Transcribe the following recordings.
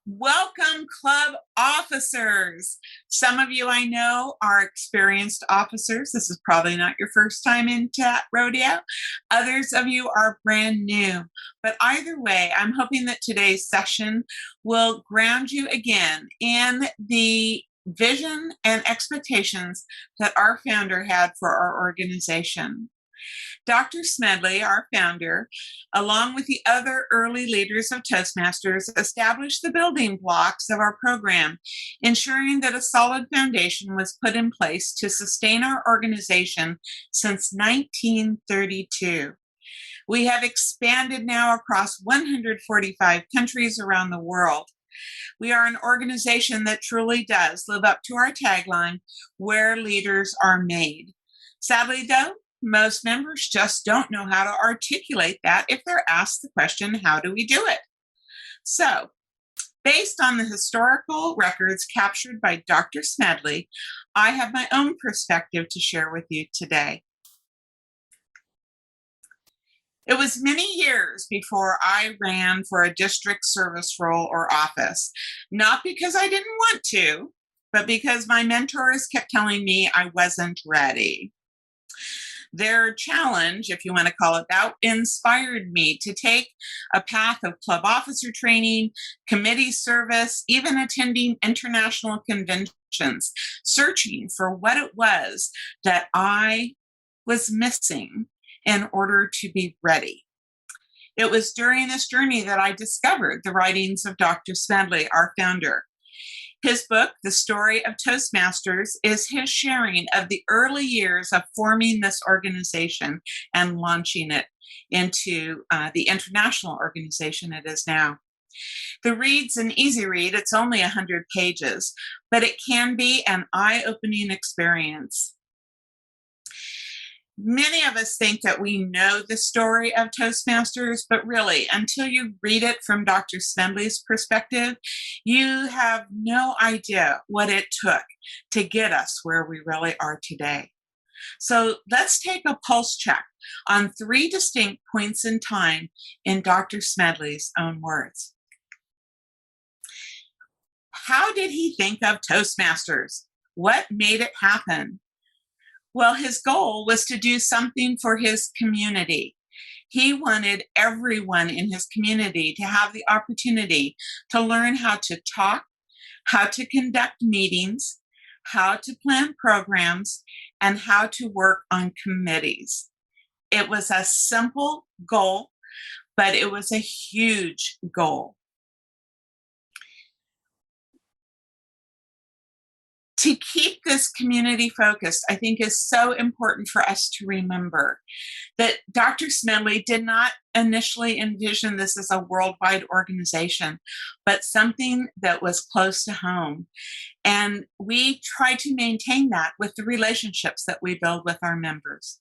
Welcome, club officers. Some of you I know are experienced officers. This is probably not your first time into that rodeo. Others of you are brand new. But either way, I'm hoping that today's session will ground you again in the vision and expectations that our founder had for our organization. Dr. Smedley, our founder, along with the other early leaders of Toastmasters, established the building blocks of our program, ensuring that a solid foundation was put in place to sustain our organization since 1932. We have expanded now across 145 countries around the world. We are an organization that truly does live up to our tagline, where leaders are made. Sadly, though, most members just don't know how to articulate that if they're asked the question, how do we do it? So, based on the historical records captured by Dr. Smedley, I have my own perspective to share with you today. It was many years before I ran for a district service role or office, not because I didn't want to, but because my mentors kept telling me I wasn't ready. Their challenge, if you want to call it that, inspired me to take a path of club officer training, committee service, even attending international conventions, searching for what it was that I was missing in order to be ready. It was during this journey that I discovered the writings of Dr. Smedley, our founder. His book, The Story of Toastmasters, is his sharing of the early years of forming this organization and launching it into the international organization it is now. The read's an easy read. It's only 100 pages, but it can be an eye-opening experience. Many of us think that we know the story of Toastmasters, but really, until you read it from Dr. Smedley's perspective, you have no idea what it took to get us where we really are today. So let's take a pulse check on 3 distinct points in time in Dr. Smedley's own words. How did he think of Toastmasters? What made it happen? Well, his goal was to do something for his community. He wanted everyone in his community to have the opportunity to learn how to talk, how to conduct meetings, how to plan programs, and how to work on committees. It was a simple goal, but it was a huge goal. To keep this community focused, I think is so important for us to remember that Dr. Smedley did not initially envision this as a worldwide organization, but something that was close to home. And we try to maintain that with the relationships that we build with our members.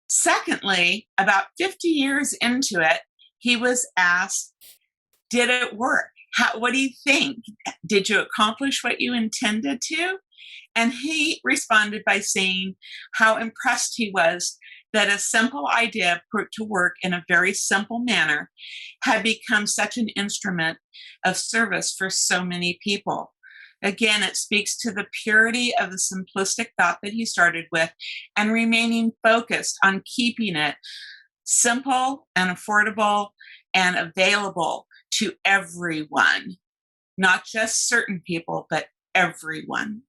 Secondly, about 50 years into it, he was asked, did it work? What do you think? Did you accomplish what you intended to? And he responded by saying how impressed he was that a simple idea put to work in a very simple manner had become such an instrument of service for so many people. Again, it speaks to the purity of the simplistic thought that he started with and remaining focused on keeping it simple and affordable and available to everyone, not just certain people, but everyone.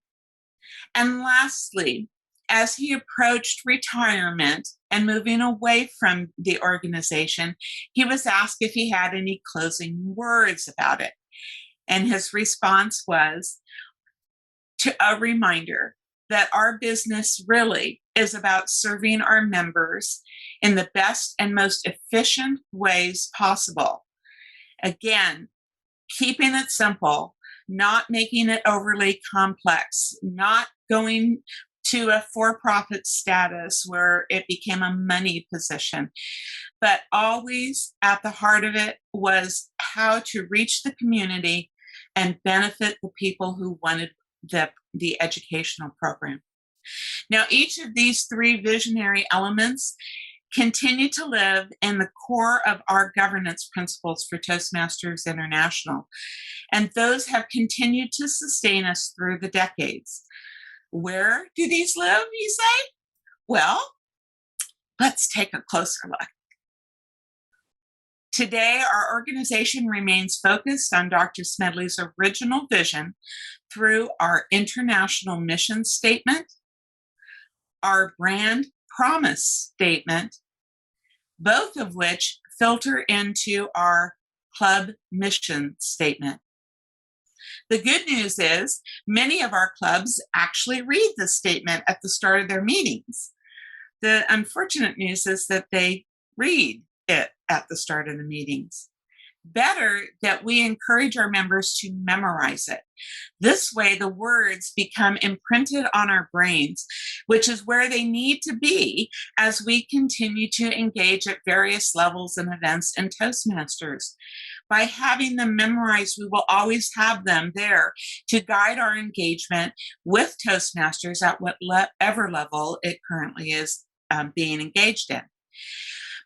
And lastly, as he approached retirement and moving away from the organization, he was asked if he had any closing words about it. And his response was a reminder that our business really is about serving our members in the best and most efficient ways possible. Again, keeping it simple, not making it overly complex, not going to a for-profit status where it became a money position, but always at the heart of it was how to reach the community and benefit the people who wanted the educational program. Now, each of these 3 visionary elements continue to live in the core of our governance principles for Toastmasters International, and those have continued to sustain us through the decades. Where do these live, you say? Well, let's take a closer look. Today, our organization remains focused on Dr. Smedley's original vision through our international mission statement, our brand promise statement, both of which filter into our club mission statement. The good news is many of our clubs actually read the statement at the start of their meetings. The unfortunate news is that they read it at the start of the meetings. Better that we encourage our members to memorize it. This way, the words become imprinted on our brains, which is where they need to be as we continue to engage at various levels and events in Toastmasters. By having them memorized, we will always have them there to guide our engagement with Toastmasters at whatever level it currently is being engaged in.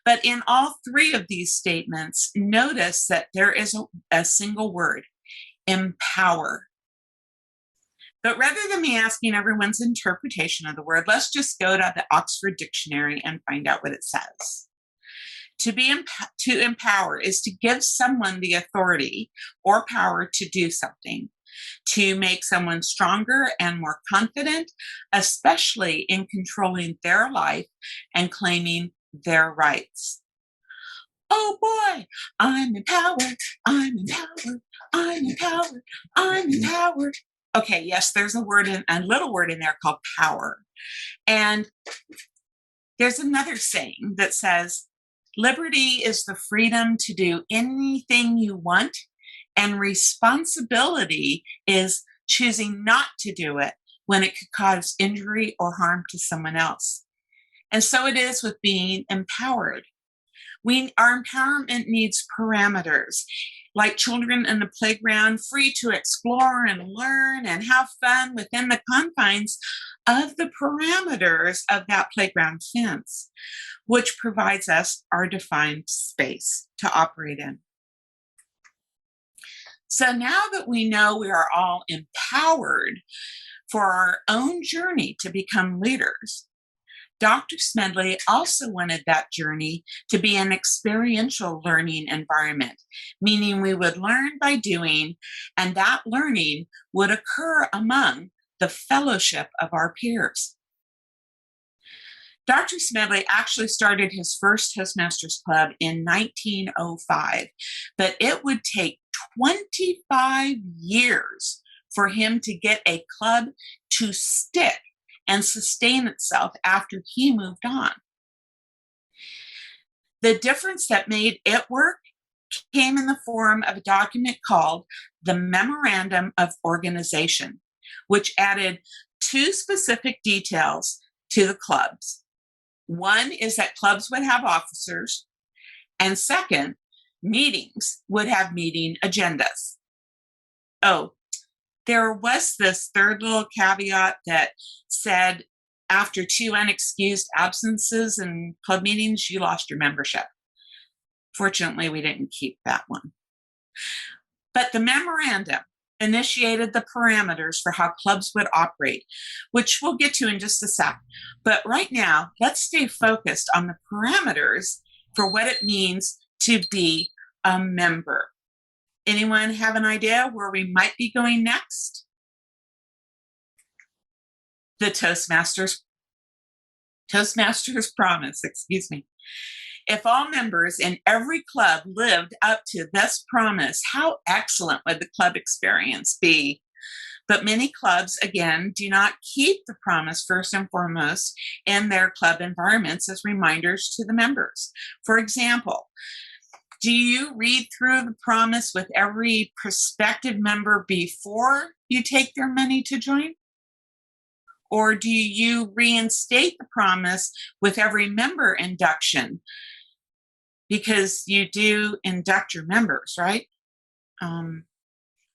But in all three of these statements, notice that there is a single word, empower. But rather than me asking everyone's interpretation of the word, let's just go to the Oxford Dictionary and find out what it says. To empower is to give someone the authority or power to do something, to make someone stronger and more confident, especially in controlling their life and claiming their rights. Oh boy, I'm empowered, I'm empowered, I'm empowered, I'm empowered. Okay, yes, there's a little word in there called power. And there's another saying that says, liberty is the freedom to do anything you want, and responsibility is choosing not to do it when it could cause injury or harm to someone else. And so it is with being empowered. Our empowerment needs parameters, like children in the playground, free to explore and learn and have fun within the confines of the parameters of that playground fence, which provides us our defined space to operate in. So now that we know we are all empowered for our own journey to become leaders, Dr. Smedley also wanted that journey to be an experiential learning environment, meaning we would learn by doing, and that learning would occur among the fellowship of our peers. Dr. Smedley actually started his first Toastmasters Club in 1905, but it would take 25 years for him to get a club to stick and sustain itself after he moved on. The difference that made it work came in the form of a document called the Memorandum of Organization, which added two specific details to the clubs. One is that clubs would have officers, and second, meetings would have meeting agendas. Oh, there was this third little caveat that said after 2 unexcused absences in club meetings, you lost your membership. Fortunately, we didn't keep that one. But the memorandum initiated the parameters for how clubs would operate, which we'll get to in just a sec. But right now, let's stay focused on the parameters for what it means to be a member. Anyone have an idea where we might be going next? The Toastmasters Promise, If all members in every club lived up to this promise, how excellent would the club experience be? But many clubs, again, do not keep the promise first and foremost in their club environments as reminders to the members. For example, do you read through the promise with every prospective member before you take their money to join? Or do you reinstate the promise with every member induction? Because you do induct your members, right?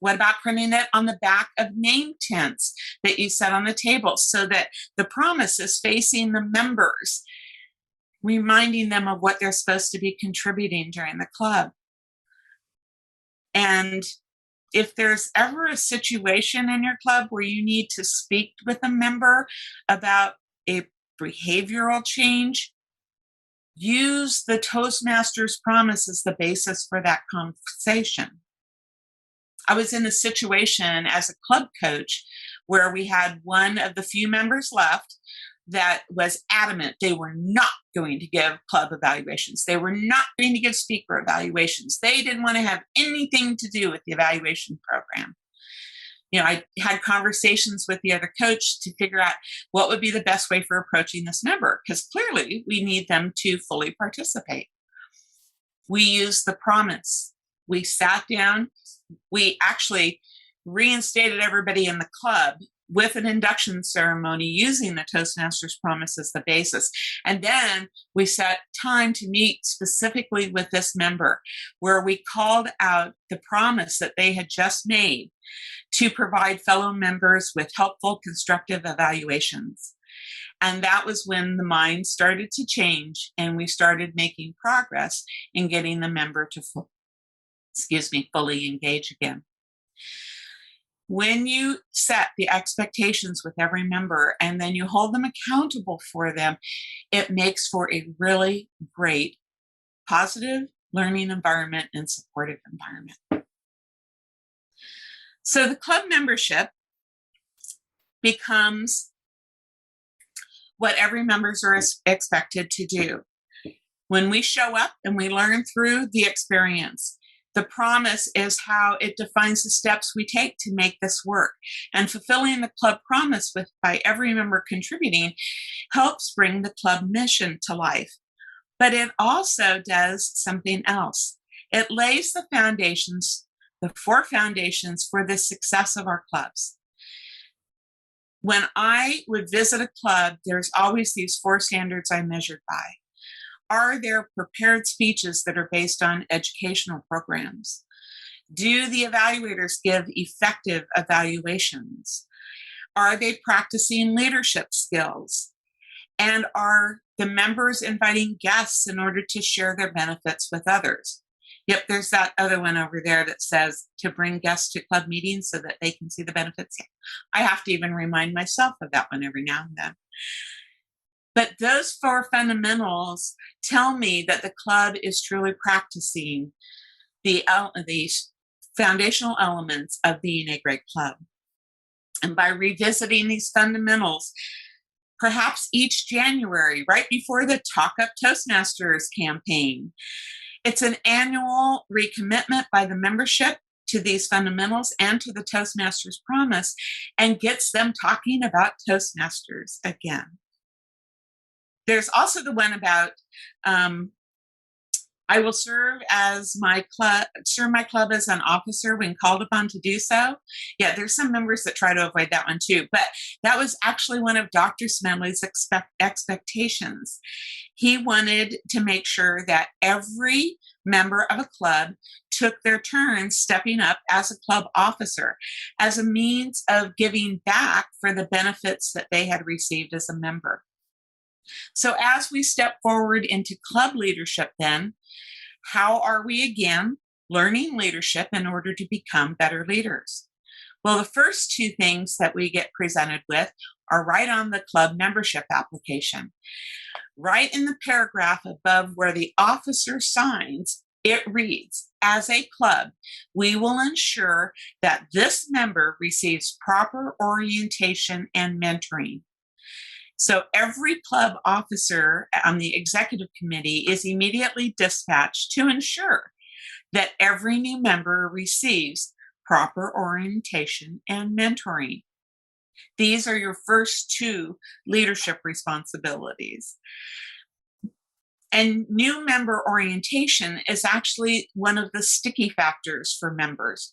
What about printing it on the back of name tents that you set on the table so that the promise is facing the members? reminding them of what they're supposed to be contributing during the club. And if there's ever a situation in your club where you need to speak with a member about a behavioral change, use the Toastmasters Promise as the basis for that conversation. I was in a situation as a club coach where we had one of the few members left that was adamant they were not going to give club evaluations. They were not going to give speaker evaluations. They didn't want to have anything to do with the evaluation program. I had conversations with the other coach to figure out what would be the best way for approaching this member, because clearly we need them to fully participate. We used the promise. We sat down. We actually reinstated everybody in the club with an induction ceremony using the Toastmasters Promise as the basis. And then we set time to meet specifically with this member, where we called out the promise that they had just made to provide fellow members with helpful, constructive evaluations. And that was when the mind started to change and we started making progress in getting the member to fully engage again. When you set the expectations with every member and then you hold them accountable for them, it makes for a really great, positive learning environment and supportive environment. So the club membership becomes what every members are expected to do. When we show up and we learn through the experience, the promise is how it defines the steps we take to make this work. And fulfilling the club promise by every member contributing helps bring the club mission to life. But it also does something else. It lays the foundations, the 4 foundations for the success of our clubs. When I would visit a club, there's always these 4 standards I measured by. Are there prepared speeches that are based on educational programs? Do the evaluators give effective evaluations? Are they practicing leadership skills? And are the members inviting guests in order to share their benefits with others? Yep, there's that other one over there that says to bring guests to club meetings so that they can see the benefits. I have to even remind myself of that one every now and then. But those 4 fundamentals tell me that the club is truly practicing the foundational elements of being a great club. And by revisiting these fundamentals, perhaps each January, right before the Talk Up Toastmasters campaign, it's an annual recommitment by the membership to these fundamentals and to the Toastmasters Promise, and gets them talking about Toastmasters again. There's also the one about I will serve my club as an officer when called upon to do so. Yeah, there's some members that try to avoid that one too, but that was actually one of Dr. Smedley's expectations. He wanted to make sure that every member of a club took their turn stepping up as a club officer, as a means of giving back for the benefits that they had received as a member. So as we step forward into club leadership then, how are we again learning leadership in order to become better leaders? Well, the first 2 things that we get presented with are right on the club membership application. Right in the paragraph above where the officer signs, it reads, as a club, we will ensure that this member receives proper orientation and mentoring. So every club officer on the executive committee is immediately dispatched to ensure that every new member receives proper orientation and mentoring. These are your first 2 leadership responsibilities. And new member orientation is actually one of the sticky factors for members.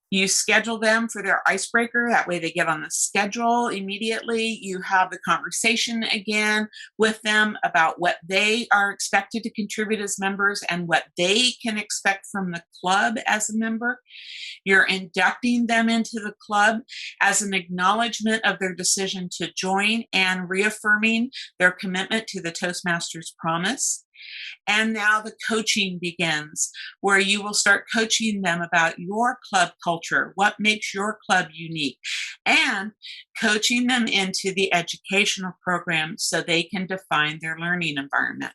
You schedule them for their icebreaker. That way they get on the schedule immediately. You have the conversation again with them about what they are expected to contribute as members and what they can expect from the club as a member. You're inducting them into the club as an acknowledgement of their decision to join and reaffirming their commitment to the Toastmasters Promise. And now the coaching begins, where you will start coaching them about your club culture, what makes your club unique, and coaching them into the educational program so they can define their learning environment.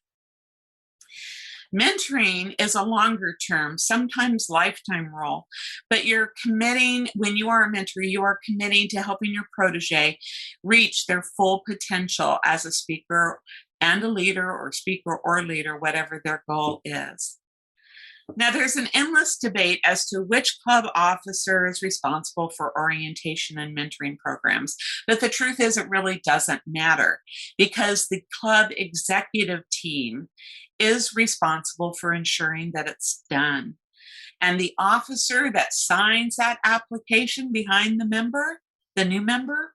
Mentoring is a longer term, sometimes lifetime role, but you're committing, when you are a mentor, you are committing to helping your protege reach their full potential as a speaker and a leader, or speaker or leader, whatever their goal is. Now, there's an endless debate as to which club officer is responsible for orientation and mentoring programs. But the truth is, it really doesn't matter, because the club executive team is responsible for ensuring that it's done. And the officer that signs that application behind the member, the new member,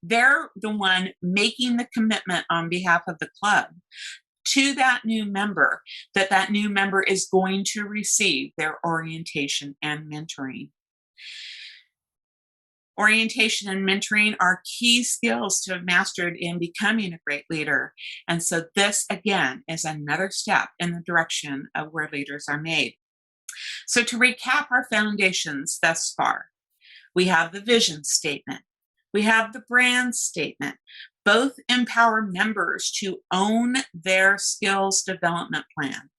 they're the one making the commitment on behalf of the club to that new member, that that new member is going to receive their orientation and mentoring. Orientation and mentoring are key skills to have mastered in becoming a great leader. And so this, again, is another step in the direction of where leaders are made. So to recap our foundations thus far, we have the vision statement. We have the brand statement. Both empower members to own their skills development plan.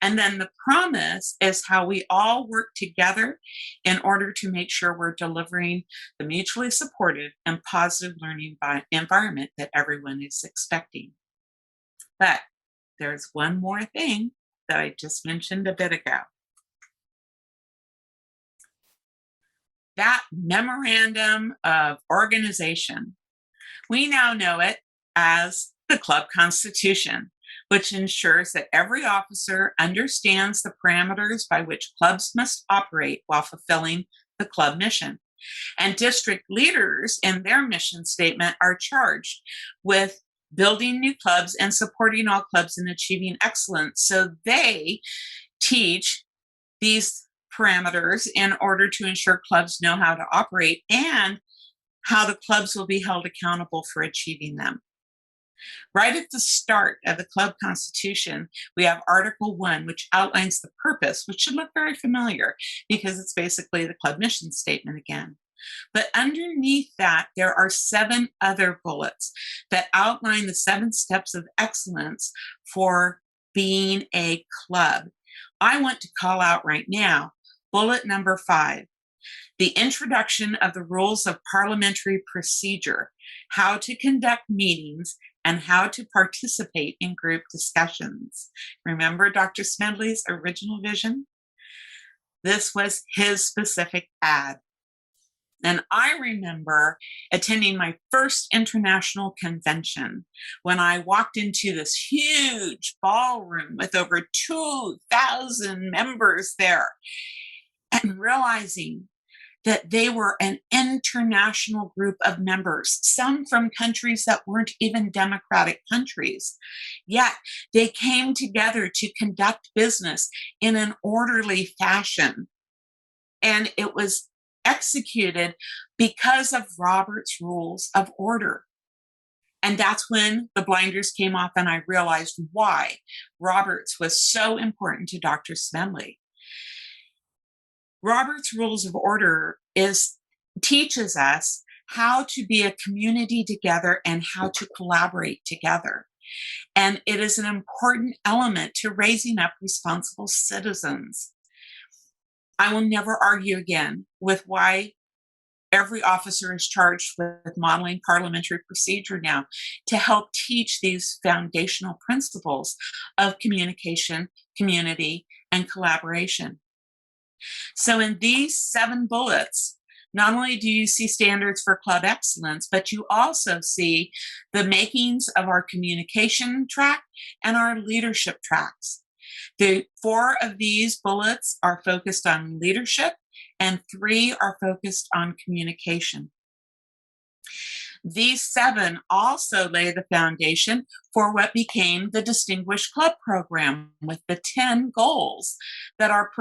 And then the promise is how we all work together in order to make sure we're delivering the mutually supportive and positive learning environment that everyone is expecting. But there's one more thing that I just mentioned a bit ago. That memorandum of organization. We now know it as the club constitution, which ensures that every officer understands the parameters by which clubs must operate while fulfilling the club mission. And district leaders in their mission statement are charged with building new clubs and supporting all clubs in achieving excellence. So they teach these parameters in order to ensure clubs know how to operate and how the clubs will be held accountable for achieving them. Right at the start of the club constitution, we have Article 1, which outlines the purpose, which should look very familiar because it's basically the club mission statement again. But underneath that, there are 7 other bullets that outline the 7 steps of excellence for being a club. I want to call out right now bullet number 5. The introduction of the rules of parliamentary procedure, how to conduct meetings, and how to participate in group discussions. Remember Dr. Smedley's original vision? This was his specific ad. And I remember attending my first international convention when I walked into this huge ballroom with over 2,000 members there and realizing that they were an international group of members, some from countries that weren't even democratic countries. Yet they came together to conduct business in an orderly fashion. And it was executed because of Robert's Rules of Order. And that's when the blinders came off and I realized why Robert's was so important to Dr. Smedley. Robert's Rules of Order teaches us how to be a community together and how to collaborate together. And it is an important element to raising up responsible citizens. I will never argue again with why every officer is charged with modeling parliamentary procedure now to help teach these foundational principles of communication, community, and collaboration. So in these 7 bullets, not only do you see standards for club excellence, but you also see the makings of our communication track and our leadership tracks. The 4 of these bullets are focused on leadership, and 3 are focused on communication. These 7 also lay the foundation for what became the Distinguished Club Program with the 10 goals that are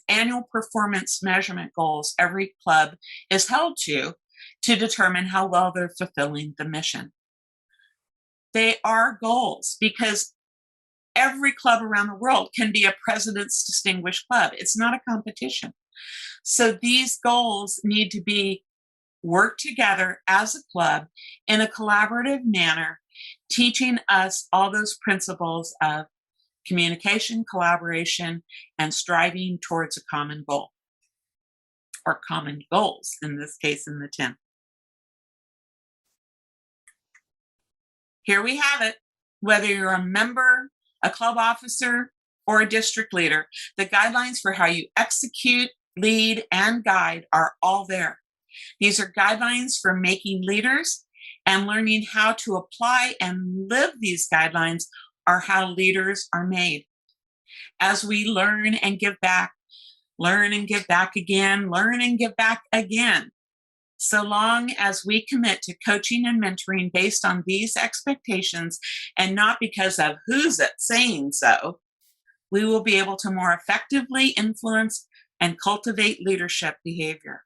annual performance measurement goals every club is held to determine how well they're fulfilling the mission. They are goals because every club around the world can be a President's Distinguished Club. It's not a competition. So these goals need to be work together as a club in a collaborative manner, teaching us all those principles of communication, collaboration, and striving towards a common goal, or common goals, in this case, in the 10. Here we have it. Whether you're a member, a club officer, or a district leader, the guidelines for how you execute, lead, and guide are all there. These are guidelines for making leaders, and learning how to apply and live these guidelines are how leaders are made. As we learn and give back, learn and give back again, learn and give back again. So long as we commit to coaching and mentoring based on these expectations and not because of who's it saying so, we will be able to more effectively influence and cultivate leadership behavior.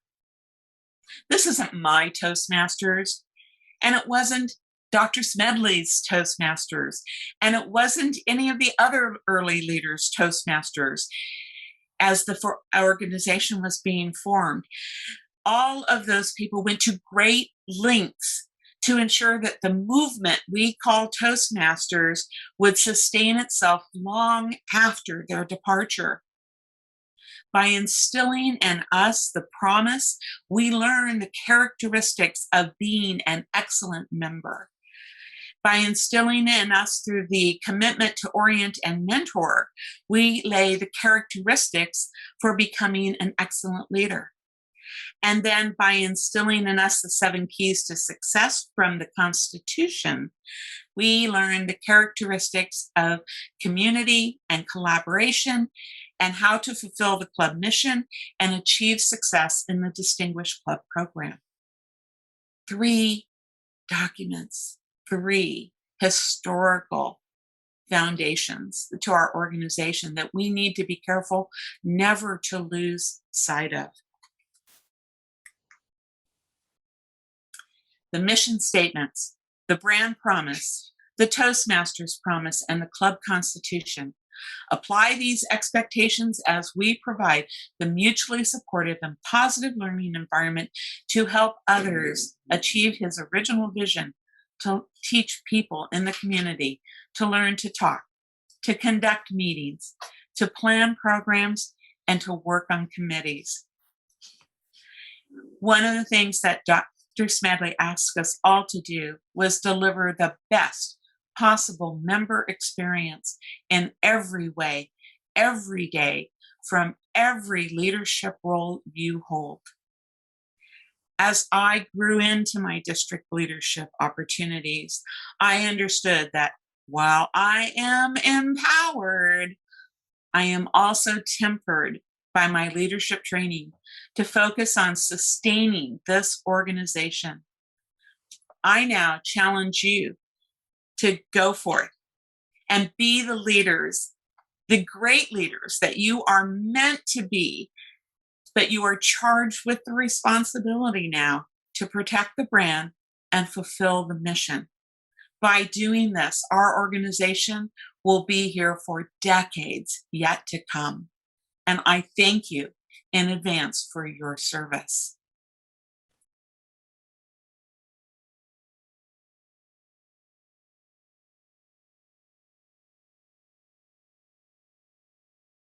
This isn't my Toastmasters, and it wasn't Dr. Smedley's Toastmasters, and it wasn't any of the other early leaders' Toastmasters as the organization was being formed. All of those people went to great lengths to ensure that the movement we call Toastmasters would sustain itself long after their departure. By instilling in us the promise, we learn the characteristics of being an excellent member. By instilling in us through the commitment to orient and mentor, we lay the characteristics for becoming an excellent leader. And then by instilling in us the 7 keys to success from the Constitution, we learn the characteristics of community and collaboration and how to fulfill the club mission and achieve success in the Distinguished Club Program. 3 documents, 3 historical foundations to our organization that we need to be careful never to lose sight of. The mission statements, the brand promise, the Toastmasters Promise, and the club constitution. Apply these expectations as we provide the mutually supportive and positive learning environment to help others achieve his original vision, to teach people in the community to learn to talk, to conduct meetings, to plan programs, and to work on committees. One of the things that Dr. Smedley asked us all to do was deliver the best possible member experience in every way, every day, from every leadership role you hold. As I grew into my district leadership opportunities, I understood that while I am empowered, I am also tempered by my leadership training to focus on sustaining this organization. I now challenge you to go forth and be the leaders, the great leaders that you are meant to be, but you are charged with the responsibility now to protect the brand and fulfill the mission. By doing this, our organization will be here for decades yet to come. And I thank you in advance for your service.